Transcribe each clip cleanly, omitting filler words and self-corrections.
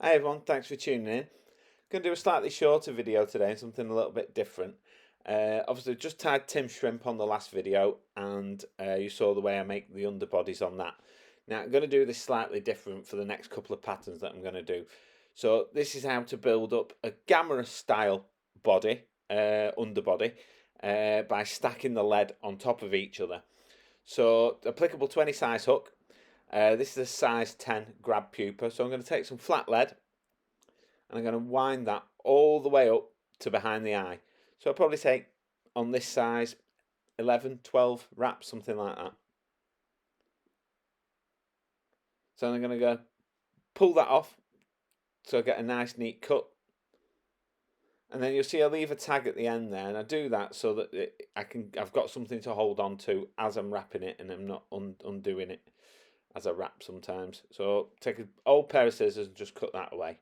Hi everyone, thanks for tuning in. Going to do a slightly shorter video today, something a little bit different. Obviously just tied Tim Shrimp on the last video and you saw the way I make the underbodies on that. Now I'm going to do this slightly different for the next couple of patterns that I'm going to do. So this is how to build up a Gammarus style body, underbody, by stacking the lead on top of each other. So applicable 20 size hook. This is a size 10 grab pupa, so I'm going to take some flat lead and I'm going to wind that all the way up to behind the eye. So I'll probably take on this size 11, 12 wraps, something like that. So I'm going to go pull that off so I get a nice neat cut. And then you'll see I leave a tag at the end there, and I do that so that I've got something to hold on to as I'm wrapping it, and I'm not undoing it as I wrap sometimes. So take an old pair of scissors and just cut that away.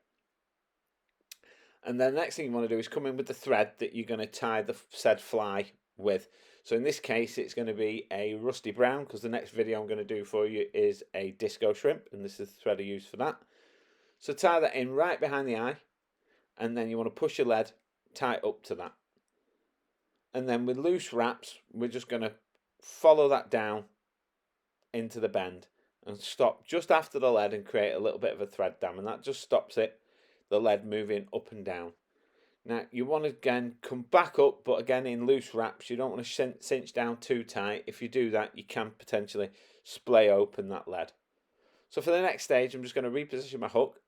And then the next thing you want to do is come in with the thread that you're going to tie the said fly with. So in this case it's going to be a rusty brown, because the next video I'm going to do for you is a disco shrimp, and this is the thread I use for that. So tie that in right behind the eye, and then you want to push your lead tight up to that. And then with loose wraps we're just going to follow that down into the bend and stop just after the lead and create a little bit of a thread dam, and that just stops the lead moving up and down. Now you want to again come back up, but again in loose wraps. You don't want to cinch down too tight. If you do that you can potentially splay open that lead. So for the next stage I'm just going to reposition my hook,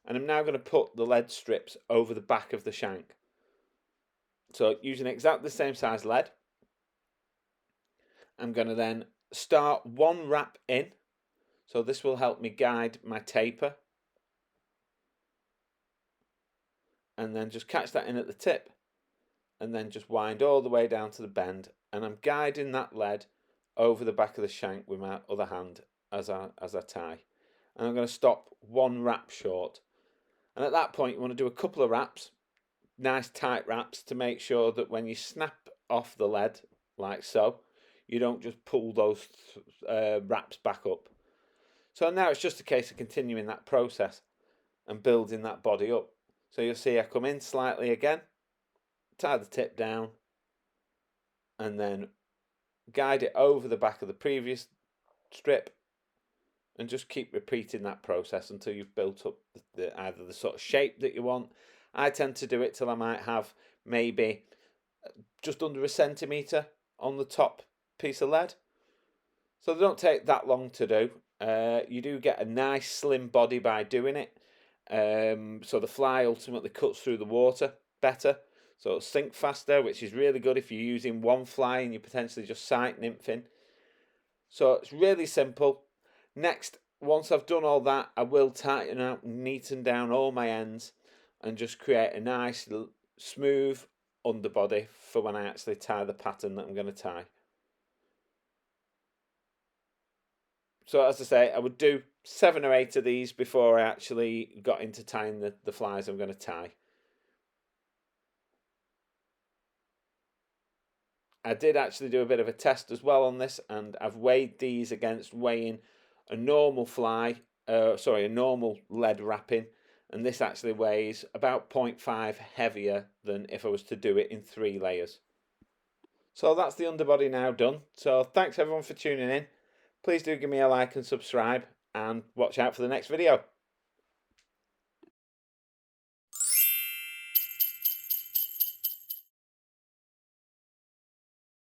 and I'm now going to put the lead strips over the back of the shank. So using exactly the same size lead, I'm going to then start one wrap in, so this will help me guide my taper, and then just catch that in at the tip and then just wind all the way down to the bend, and I'm guiding that lead over the back of the shank with my other hand as I tie, and I'm going to stop one wrap short. And at that point you want to do a couple of wraps, nice tight wraps, to make sure that when you snap off the lead like so, you don't just pull those wraps back up. So now it's just a case of continuing that process and building that body up. So you'll see I come in slightly again, tie the tip down, and then guide it over the back of the previous strip, and just keep repeating that process until you've built up either the sort of shape that you want. I tend to do it till I might have maybe just under a centimetre on the top piece of lead. So they don't take that long to do. You do get a nice slim body by doing it. So the fly ultimately cuts through the water better, so it'll sink faster, which is really good if you're using one fly and you're potentially just sight nymphing. So it's really simple. Next, once I've done all that, I will tighten out and neaten down all my ends and just create a nice smooth underbody for when I actually tie the pattern that I'm going to tie. So as I say, I would do 7 or 8 of these before I actually got into tying the flies I'm going to tie. I did actually do a bit of a test as well on this, and I've weighed these against weighing a normal fly, a normal lead wrapping, and this actually weighs about 0.5 heavier than if I was to do it in 3 layers. So that's the underbody now done. So thanks everyone for tuning in. Please do give me a like and subscribe, and watch out for the next video.